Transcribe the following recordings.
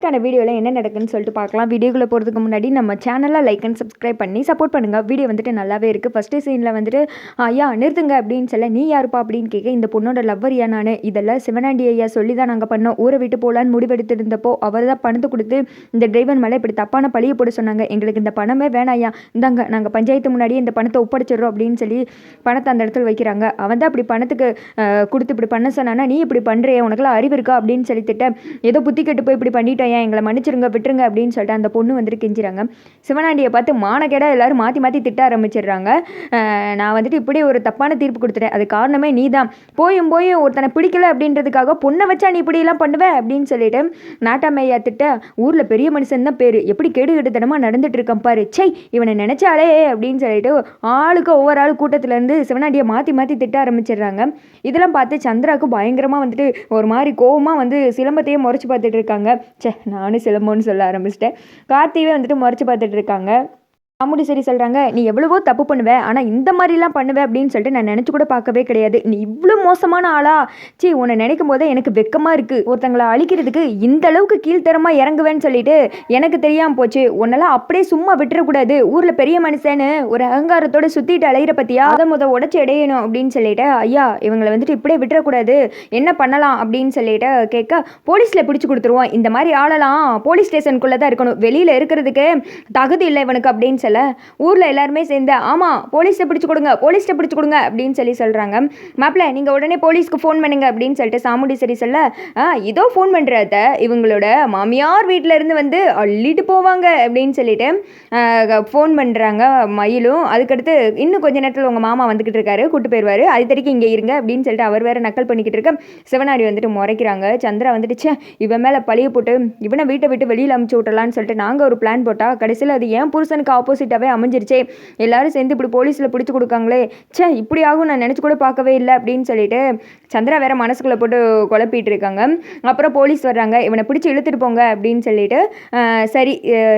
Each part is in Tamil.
க்கான வீடியோவில் என்ன நடக்குன்னு சொல்லிட்டு பார்க்கலாம். வீடியோக்குள்ளே போகிறதுக்கு முன்னாடி நம்ம சேனலை லைக் அண்ட் சப்ஸ்கிரைப் பண்ணி சப்போர்ட் பண்ணுங்கள். வீடியோ வந்துட்டு நல்லாவே இருக்குது. ஃபஸ்ட்டு சீனில் வந்துட்டு ஐயா நிறுத்துங்க அப்படின்னு சொல்ல, நீ யாருப்பா அப்படின்னு கேட்க, இந்த பொண்ணோட லவ்வரியா நான், இதெல்லாம் சிவனாண்டி ஐயா சொல்லி தான் நாங்கள் பண்ணோம். ஊரை விட்டு போகலான்னு முடிவெடுத்திருந்தப்போ அவர் தான் பணத்தை கொடுத்து இந்த டிரைவர் மேலே இப்படி தப்பான பழியை போட சொன்னாங்க. எங்களுக்கு இந்த பணமே வேணாம் ஐயா, இந்தாங்க நாங்கள் பஞ்சாயத்து முன்னாடியே இந்த பணத்தை ஒப்படைச்சிடுறோம் அப்படின்னு சொல்லி பணத்தை அந்த இடத்துல வைக்கிறாங்க. அவன் தான் அப்படி பணத்துக்கு கொடுத்து இப்படி பண்ண சொன்னானா, நீ இப்படி பண்ணுறிய, உனக்குலாம் அறிவு இருக்கா அப்படின்னு சொல்லிட்டு ஏதோ புத்தி கெட்டு போய் இப்படி பண்ணிட்டேன், எங்களை மன்னிச்சிருங்க விட்டுருங்க அப்படின்னு சொல்லிட்டு அந்த பொண்ணு வந்துட்டு கெஞ்சுறாங்க. சிவனாண்டியை பார்த்து மானக்கேடா எல்லாரும் மாற்றி மாற்றி திட்ட ஆரம்பிச்சிடுறாங்க. நான் வந்துட்டு இப்படி ஒரு தப்பான தீர்ப்பு கொடுத்துட்டேன், அது காரணமே நீ தான், போயும் ஒருத்தனை பிடிக்கல அப்படின்றதுக்காக பொண்ணை வச்சா நீ இப்படியெல்லாம் பண்ணுவேன் அப்படின்னு சொல்லிட்டு நாட்டாமையா திட்ட, ஊரில் பெரிய மனுஷன் தான் பேர், எப்படி கேடு கெடுத்தனமாக நடந்துட்டு இருக்கான் பாரு, சை இவனை நினைச்சாலே அப்படின்னு சொல்லிட்டு ஆளுக்கு ஒவ்வொரு ஆள் கூட்டத்திலேருந்து சிவனாண்டியை மாற்றி மாற்றி திட்ட ஆரம்பிச்சிடுறாங்க. இதெல்லாம் பார்த்து சந்திராவுக்கு பயங்கரமாக வந்துட்டு ஒரு மாதிரி கோவமாக வந்து சிலம்பத்தையே முறைச்சி பார்த்துட்டு இருக்காங்க. நானும் சிலம்பம்னு சொல்ல ஆரம்பிச்சிட்டேன். கார்த்திவே வந்துட்டு முறைச்சி பார்த்துட்டு இருக்காங்க. காமெடி சரி சொல்கிறாங்க, நீ எவ்வளவோ தப்பு பண்ணுவேன், ஆனால் இந்த மாதிரிலாம் பண்ணுவேன் அப்படின்னு சொல்லிட்டு நான் நினச்சி கூட பார்க்கவே கிடையாது. நீ இவ்வளோ மோசமான ஆளா, சீ உன்னை நினைக்கும் போதே எனக்கு வெக்கமாக இருக்குது, ஒருத்தங்களை அழிக்கிறதுக்கு இந்த அளவுக்கு கீழ்த்தரமாக இறங்குவேன்னு சொல்லிட்டு எனக்கு தெரியாமல் போச்சு. உன்னெல்லாம் அப்படியே சும்மா விட்டுறக்கூடாது, ஊரில் பெரிய மனுஷன்னு ஒரு அகங்காரத்தோடு சுற்றிட்டு அலையிற பற்றியா, அதை உடச்சி அடையணும் அப்படின்னு சொல்லிட்டு, ஐயா இவங்களை வந்துட்டு இப்படியே விட்டுறக்கூடாது, என்ன பண்ணலாம் அப்படின்னு சொல்லிட்டு கேட்க, போலீஸில் பிடிச்சி கொடுத்துருவோம், இந்த மாதிரி ஆளெல்லாம் போலீஸ் ஸ்டேஷனுக்குள்ளே தான் இருக்கணும், வெளியில் இருக்கிறதுக்கு தகுதி இல்லை இவனுக்கு அப்படின்னு ஊர்ல எல்லாருமே சேர்ந்து ஆமா போலீஸ்ட பிடிச்சு கொடுங்க அப்படின்னு சொல்லி சொல்றாங்க. மாப்பிள்ள நீங்க உடனே போலீஸ்க்கு ஃபோன் பண்ணுங்க அப்படின்னு சொல்லிட்டு சாமுண்டி சரி சொல்ல, இதோ ஃபோன் பண்றத, இவங்களோட மாமியார் வீட்டில இருந்து வந்து அள்ளிட்டு போவாங்க அப்படின்னு சொல்லிட்டு ஃபோன் பண்றாங்க மயிலும். அதுக்கடுத்து இன்னும் கொஞ்ச நேரத்தில் உங்க மாமா வந்துகிட்டு இருக்காரு, கூட்டு போயிருவாரு, அது தெரியும் இங்கே இருங்க அப்படின்னு சொல்லிட்டு அவர் வேற நக்கல் பண்ணிக்கிட்டு இருக்க. சிவனாடி வந்துட்டு முறைக்கிறாங்க. சந்திரா வந்துட்டு இவன் மேல பழிய போட்டு இவனை வீட்டை விட்டு வெளியில் அமுச்சு விட்டலான்னு சொல்லிட்டு நாங்கள் ஒரு பிளான் போட்டா கடைசியில் அது ஏன் புருஷனுக்கு ஆப்போசிட்டாகவே அமைஞ்சிருச்சே, எல்லாரும் சேர்ந்து இப்படி போலீஸில் பிடிச்சி கொடுக்காங்களே, இப்படி ஆகும் நான் நினச்சி கூட பார்க்கவே இல்லை அப்படின்னு சொல்லிட்டு சந்திரா வேற மனசுக்குள்ளே போட்டு குழப்பிட்டு இருக்காங்க. அப்புறம் போலீஸ் வர்றாங்க, இவனை பிடிச்சி இழுத்துட்டு போங்க அப்படின்னு சொல்லிட்டு, சரி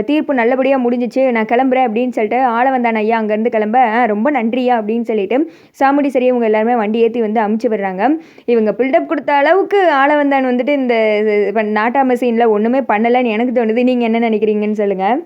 தீர்ப்பு நல்லபடியாக முடிஞ்சிச்சு நான் கிளம்புறேன் அப்படின்னு சொல்லிட்டு ஆளவந்தான் ஐயா அங்கேருந்து கிளம்ப, ரொம்ப நன்றியா அப்படின்னு சொல்லிட்டு சாமுடி சரி இவங்க எல்லாருமே வண்டி ஏற்றி வந்து அமுச்சு விடுறாங்க. இவங்க பில்டப் கொடுத்த அளவுக்கு ஆளவந்தான் வந்துட்டு இந்த நாட்டாம சீனில் ஒன்றுமே பண்ணலைன்னு எனக்கு தோணுது. நீங்கள் என்ன நினைக்கிறீங்கன்னு சொல்லுங்கள்.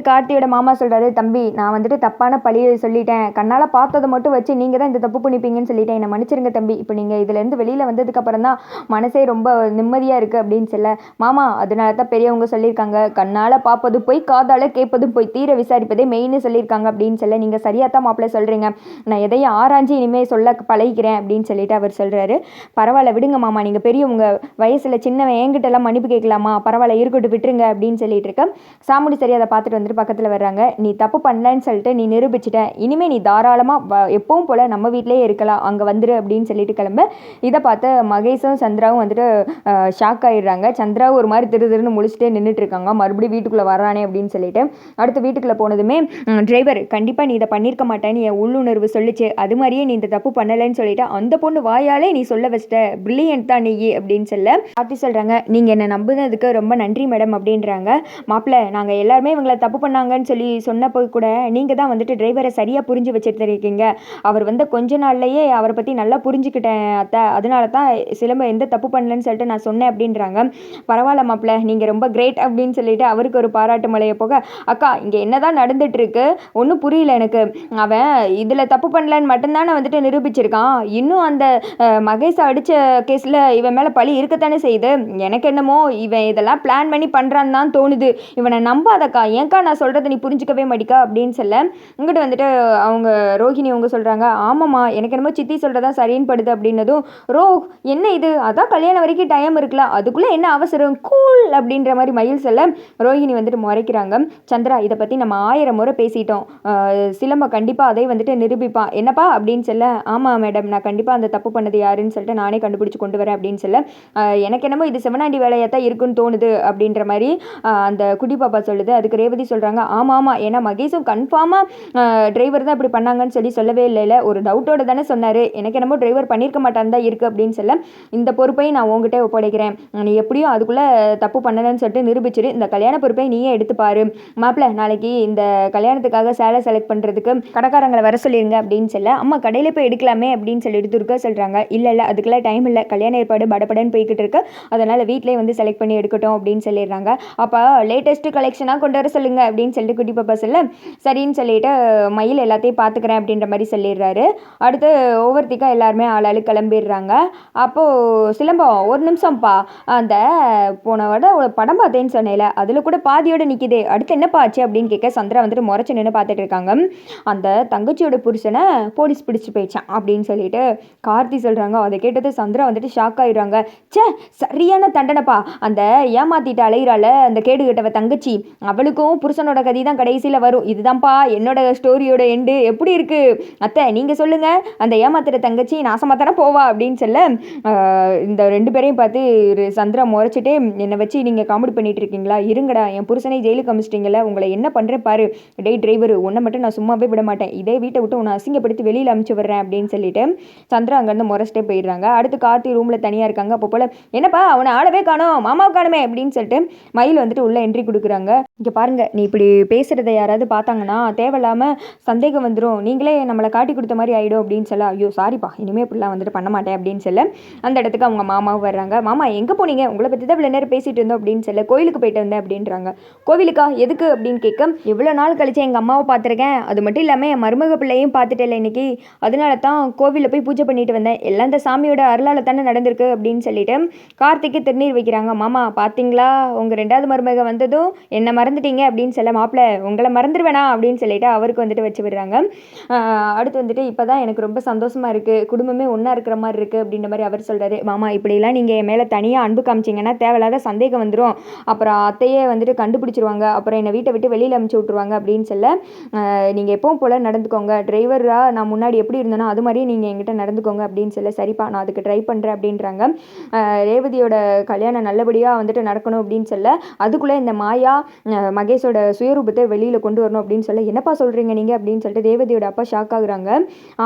கார்த்தியோட மாமா சொல்கிறாரு, தம்பி நான் வந்துட்டு தப்பான பழியை சொல்லிட்டேன், கண்ணால் பார்த்ததை மட்டும் வச்சு நீங்கள் தான் இந்த தப்பு பண்ணிப்பீங்கன்னு சொல்லிட்டேன், என்னை மன்னிச்சிருங்க தம்பி, இப்போ நீங்கள் இதுலேருந்து வெளியில் வந்ததுக்கப்புறம் தான் மனசே ரொம்ப நிம்மதியாக இருக்குது அப்படின்னு சொல்ல, மாமா அதனால தான் பெரியவங்க சொல்லியிருக்காங்க, கண்ணால் பார்ப்பது போய் காதால் கேட்பதும் போய் தீர விசாரிப்பதே மெயின்னு சொல்லியிருக்காங்க அப்படின்னு சொல்ல, நீங்கள் சரியாக தான் மாப்பிள்ளை சொல்கிறீங்க, நான் எதையும் ஆராய்ச்சி இனிமேல் சொல்ல பழகிக்கிறேன் அப்படின்னு சொல்லிட்டு அவர் சொல்கிறாரு. பரவாயில்ல விடுங்க மாமா, நீங்கள் பெரியவங்க, வயசில் சின்னவன், என்கிட்டலாம் மன்னிப்பு கேட்கலாமா, பரவாயில்ல இருக்கட்டும் விட்டுருங்க அப்படின்னு சொல்லிட்டு இருக்கேன். சாமுடி சரி அதை பார்த்துட்டு வந்துட்டு பக்கத்தில் வர்றாங்க. நீ தப்பு பண்ணலன்னு சொல்லிட்டு நீ நிரூபிச்சிட்ட, இனிமேல் நீ தாராளமாக எப்பவும் போல் நம்ம வீட்டிலேயே இருக்கலாம், அங்கே வந்துரு அப்படின்னு சொல்லிட்டு கிளம்ப. இதை பார்த்து மகேஷும் சந்திராவும் வந்துட்டு ஷாக் ஆகிடுறாங்க. சந்திராவும் ஒரு மாதிரி திருன்னு முழிச்சிட்டே நின்றுட்டு இருக்காங்க. மறுபடியும் வீட்டுக்குள்ளே வர்றானே அப்படின்னு சொல்லிட்டு அடுத்து வீட்டுக்குள்ளே போனதுமே டிரைவர் கண்டிப்பாக நீ இதை பண்ணியிருக்க மாட்டேன்னு என் உள்ளுணர்வு சொல்லிச்சு, அது மாதிரியே நீ இந்த தப்பு பண்ணலைன்னு சொல்லிட்டு அந்த பொண்ணு வாயாலே நீ சொல்ல வச்சிட்ட, பிரில்லியன்ட் தான் நீ அப்படின்னு சொல்ல அப்படி சொல்கிறாங்க. நீங்கள் என்னை நம்புனதுக்கு ரொம்ப நன்றி மேடம் அப்படின்றாங்க. மாப்பிள்ளை நாங்கள் எல்லாருமே இவங்களை தப்பு பண்ணாங்கன்னு சொல்லி சொன்னப்போ கூட நீங்கள் தான் வந்துட்டு டிரைவரை சரியாக புரிஞ்சு வச்சுருக்கீங்க, அவர் வந்து கொஞ்ச நாள்லையே அவரை பற்றி நல்லா புரிஞ்சுக்கிட்டேன் அத்தை, அதனால தான் சிலம்ப எந்த தப்பு பண்ணலன்னு சொல்லிட்டு நான் சொன்னேன் அப்படின்றாங்க. பரவாயில்ல மாப்பிள்ள நீங்கள் ரொம்ப கிரேட் அப்படின்னு சொல்லிட்டு அவருக்கு ஒரு பாராட்டு மலையை போக, அக்கா இங்கே என்னதான் நடந்துட்டு இருக்கு ஒன்றும் புரியல எனக்கு, அவன் இதில் தப்பு பண்ணலன்னு மட்டும்தானே வந்துட்டு நிரூபிச்சிருக்கான், இன்னும் அந்த மகேஷை அடித்த கேஸில் இவன் மேலே பழி இருக்கத்தானே செய்யுது, எனக்கு என்னமோ இவன் இதெல்லாம் பிளான் பண்ணி பண்ணுறான்னு தான் தோணுது, இவனை நம்பாதக்கா, ஏன்க்கா நான் சொல்கிறத நீ புரிஞ்சிக்கவே மாட்டிக்கா அப்படின்னு சொல்ல, இங்கிட்ட வந்துட்டு அவங்க ரோஹிணி அவங்க சொல்கிறாங்க, ஆமாம்மா எனக்கு என்னமோ சித்தி சொல்கிறதா சரின்னு படுது அப்படின்னதும், என்ன இது, அதான் கல்யாணம் வரைக்கும் டைம் இருக்குல்ல, அதுக்குள்ளே என்ன அவசரம், கூல் அப்படின்ற மாதிரி மயில் சொல்ல ரோஹிணி வந்துட்டு முறைக்கிறாங்க. சந்திரா இதை பற்றி நம்ம 1000 முறை பேசிட்டோம், சிலம்ப கண்டிப்பாக அதை வந்துட்டு நிரூபிப்பான் என்னப்பா அப்படின்னு சொல்ல, ஆமாம் மேடம் நான் கண்டிப்பாக அந்த தப்பு பண்ணது யாருன்னு சொல்லிட்டு நானே கண்டுபிடிச்சி கொண்டு வரேன் அப்படின்னு சொல்ல, எனக்கு என்னமோ இது சிவனாண்டி வேலையாக தான் இருக்குன்னு தோணுது அப்படின்ற மாதிரி அந்த குட்டி பாப்பா சொல்லுது. அதுக்கு ரேவதி சொல்கிறாங்க. ஆமாம் ஆமாம், ஏன்னா மகேஷும் கன்ஃபார்மாக டிரைவர் தான் இப்படி பண்ணாங்கன்னு சொல்லவே இல்லைல்ல, ஒரு டவுட்டோட தானே சொன்னார். எனக்கு என்னமோ டிரைவர் பண்ணியிருக்க மாட்டான்னு தான் இருக்குது அப்படின்னு சொல்ல, இந்த பொறுப்பையும் நான் உங்ககிட்ட ஒப்படைக்கிறேன், நீ எப்படியும் அதுக்குள்ளே தப்பு பண்ணலன்னு சொல்லிட்டு நிரூபிச்சிரு, இந்த கல்யாண பொறுப்பை நீயே எடுத்துப்பாரு. மாப்பிள்ள நாளைக்கு இந்த கல்யாணத்துக்காக சேலை செலக்ட் பண்ணுறதுக்கு கடைக்காரங்களை வர சொல்லிடுங்க அப்படின்னு சொல்ல, அம்மா கடையில் போய் எடுக்கலாமே அப்படின்னு சொல்லிட்டு துர்கா சொல்கிறாங்க. இல்லை இல்லை, அதுக்கெல்லாம் டைம் இல்லை, கல்யாண ஏற்பாடு படப்படன்னு போய்கிட்டு இருக்கு, அதனால் வீட்டிலே வந்து செலக்ட் பண்ணி எடுக்கட்டும் அப்படின்னு சொல்லிடுறாங்க. அப்போ லேட்டஸ்ட் கலெக்ஷனாக கொண்டு வர சொல்லுங்க அப்படின்னு சொல்லிட்டு குட்டி பாப்பா சொல்ல, சரின்னு சொல்லிட்டு மயில் எல்லாத்தையும் பார்த்துக்கிறேன் அப்படின்ற மாதிரி சொல்லிடுறாரு. அடுத்து ஒவ்வொருத்திக்கா எல்லாருமே ஆளாளு கிளம்பிடுறாங்க. அப்போது சிலம்பம் ஒரு நிமிஷம்ப்பா, அந்த போன வட ஒரு படம் பார்த்தேன்னு சொன்னேல, அதில் கூட பாதியோடு நிற்கிதே, அடுத்து என்னப்பா ஆச்சு அப்படின்னு கேட்க சந்திரா வந்துட்டு முறைச்சு நின்று பார்த்துட்டு இருக்காங்க. அந்த தங்கச்சியோட புருஷனை போலீஸ் பிடிச்சி போயிடுச்சான் அப்படின்னு சொல்லிட்டு கார்த்தி சொல்கிறாங்க. அதை கேட்டது சந்திரா வந்துட்டு ஷாக் ஆகிடுறாங்க. சே, சரியான தண்டனைப்பா, அந்த ஏமாத்திட்டு அலையிறால அந்த கேடு கட்டவ தங்கச்சி, அவளுக்கும் புருஷனோட கதை தான் கடைசியில் வரும். இதுதான்ப்பா என்னோட ஸ்டோரியோட எண்டு. எப்படி இருக்கு அத்தை, நீங்கள் சொல்லுங்கள், அந்த ஏமாத்துற தங்கச்சி நாசமாக தானே போவா அப்படின்னு சொல்ல, இந்த 2 பேரையும் பார்த்து சந்திரா முறைச்சிட்டே, என்னை வச்சு நீங்கள் காமெடி பண்ணிட்டு இருக்கீங்களா, இருங்கடா, என் புருஷனை ஜெயிலுக்கு அமிச்சிட்டிங்கள, உங்களை என்ன பண்ணுறேன் பாரு, டே டிரைவர், உன்னை மட்டும் நான் சும்மாவே விட மாட்டேன், இதே வீட்டை விட்டு உன்னை அசிங்கப்படுத்தி வெளியில் அமுச்சு விடுறேன் அப்படின்னு சொல்லிட்டு சந்திரா அங்கேருந்து முறைச்சிட்டே போயிடுறாங்க. அடுத்து கார்த்தி ரூமில் தனியாக இருக்காங்க. அப்போ போல், என்னப்பா அவனை ஆளவே காணோம், மாமாவை காணுமே அப்படின்னு சொல்லிட்டு மயில் வந்துட்டு உள்ளே என்ட்ரி கொடுக்குறாங்க. இங்கே பாருங்கள், நீ இப்படி பேசுகிறத யாராவது பார்த்தாங்கன்னா தேவையில்லாமல் சந்தேகம் வந்துடும், நீங்களே நம்மளை காட்டி கொடுத்த மாதிரி ஆகிடும் அப்படின்னு சொல்ல, ஐயோ சாரிப்பா, இனிமேல் இப்படிலாம் வந்துட்டு பண்ண மாட்டேன் அப்படின்னு சொல்ல, அந்த இடத்துக்கு அவங்க மாமாவும் வர்றாங்க. மாமா எங்கே போனீங்க, உங்களை பற்றி தான் இவ்வளோ நேரம் பேசிகிட்டு இருந்தோம் அப்படின்னு சொல்ல, கோயிலுக்கு போயிட்டு வந்தேன் அப்படின்றாங்க. கோவிலுக்கா, எதுக்கு அப்படின்னு கேட்க, எவ்வளோ நாள் கழிச்சு எங்கள் அம்மாவை பார்த்துருக்கேன், அது மட்டும் இல்லாமல் என் மருமக பிள்ளையும் பார்த்துட்டேன் இன்னைக்கு, அதனால தான் கோவிலில் போய் பூஜை பண்ணிட்டு வந்தேன், எல்லாம் இந்த சாமியோட அருளால் தானே நடந்திருக்கு அப்படின்னு சொல்லிட்டு கார்த்திக்கு திருநீர் வைக்கிறாங்க. மாமா பார்த்தீங்களா, உங்கள் 2வது மருமக வந்ததும் என்னை மறந்துட்டீங்க அப்படின்னு சொல்ல, மாப்பிள்ள உங்களை மறந்துடுவேணா அப்படின்னு சொல்லிட்டு அவருக்கு வந்துட்டு வச்சு விடுறாங்க. அடுத்து வந்துட்டு இப்போ தான் எனக்கு ரொம்ப சந்தோஷமாக இருக்குது, குடும்பமே ஒன்றா இருக்கிற மாதிரி இருக்குது அப்படின்ற மாதிரி அவர் சொல்கிறாரு. மாமா இப்படிலாம் நீங்கள் என் மேலே தனியாக அன்பு காமிச்சிங்கன்னா தேவையில்லாத சந்தேகம் வந்துடும், அப்புறம் அத்தையே வந்துட்டு கண்டுபிடிச்சிருவாங்க, அப்புறம் என்னை வீட்டை விட்டு வெளியில் அமுச்சு விட்ருவாங்க அப்படின்னு சொல்ல, நீங்கள் எப்பவும் போல் நடந்துக்கோங்க, டிரைவராக நான் முன்னாடி எப்படி இருந்தேனோ அது மாதிரியே நீங்கள் என்கிட்ட நடந்துக்கோங்க அப்படின்னு சொல்ல, சரிப்பா நான் அதுக்கு ட்ரை பண்ணுறேன் அப்படின்றாங்க. ரேவதியோட கல்யாணம் நல்லபடியாக வந்துட்டு நடக்கணும் அப்படின்னு சொல்ல, அதுக்குள்ளே இந்த மாயா மகேஷோட சுயரூபத்தை வெளியில் கொண்டு வரணும் அப்படின்னு சொல்ல, என்னப்பா சொல்கிறீங்க நீங்கள் அப்படின்னு சொல்லிட்டு ரேவதியோட அப்பா ஷாக் ஆகுறாங்க.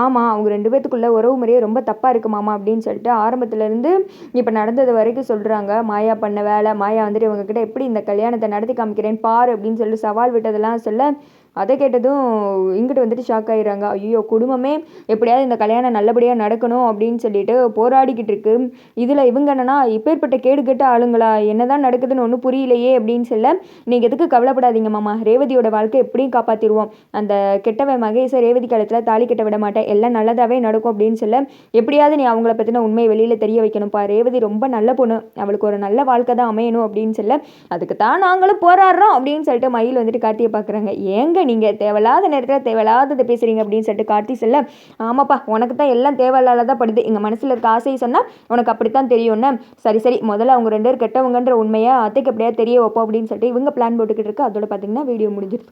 ஆமாம், அவங்க 2 பேத்துக்குள்ள உறவு முறையே ரொம்ப தப்பாக இருக்குது மாமா அப்படின்னு சொல்லிட்டு ஆரம்பத்துலேருந்து இப்போ நடந்தது வரைக்கும் சொல்கிறாங்க. மாயா பண்ண வேலை, மாயா வந்துட்டு இவங்ககிட்ட எப்படி இந்த கல்யாணத்தை நடத்தி காமிக்கிறேன்னு பாரு அப்படின்னு சொல்லிட்டு சவால் விட்டதெல்லாம் சொல்ல, அதை கேட்டதும் இங்கிட்டு வந்துட்டு ஷாக் ஆகிடுறாங்க. ஐயோ, குடும்பமே எப்படியாவது இந்த கல்யாணம் நல்லபடியாக நடக்கணும் அப்படின்னு சொல்லிட்டு போராடிக்கிட்டு இருக்கு, இதில் இவங்க என்னன்னா இப்பேற்பட்ட கேடு கெட்ட ஆளுங்களா, என்னதான் நடக்குதுன்னு ஒன்றும் புரியலையே அப்படின்னு சொல்ல, நீங்கள் எதுக்கு கவலைப்படாதீங்க மாமா, ரேவதியோட வாழ்க்கை எப்படியும் காப்பாற்றிடுவோம், அந்த கெட்டவன் மகேஷை ரேவதி காலத்தில் தாலி கட்ட விட மாட்டேன், எல்லாம் நல்லதாகவே நடக்கும் அப்படின்னு சொல்ல, எப்படியாவது நீ அவங்கள பற்றின உண்மையை வெளியில் தெரிய வைக்கணும்ப்பா, ரேவதி ரொம்ப நல்ல பொண்ணு, அவளுக்கு ஒரு நல்ல வாழ்க்கை தான் அமையணும் அப்படின்னு சொல்ல, அதுக்கு தான் நாங்களும் போராடுறோம் அப்படின்னு சொல்லிட்டு மயில் வந்துட்டு கார்த்தியை பார்க்குறாங்க. ஏங்க நீங்கள் தேவையில்லாத நேரத்தில் தேவையில்லாததை பேசுகிறீங்க அப்படின்னு சொல்லிட்டு கார்த்தி சொல்ல, ஆமாப்பா உனக்கு தான் எல்லாம் தேவையில்லாததான் படுது, எங்கள் மனசில் இருக்க ஆசையை சொன்னால் உனக்கு அப்படித்தான் தெரியும்னு, சரி சரி முதல்ல அவங்க 2 பேர் கெட்டவங்கன்ற உண்மையை அத்தைக்கு எப்படியா தெரிய வைப்போம் அப்படின்னு சொல்லிட்டு இவங்க பிளான் போட்டுக்கிட்டு இருக்கு. அதோட பார்த்தீங்கன்னா வீடியோ முடிஞ்சிருது.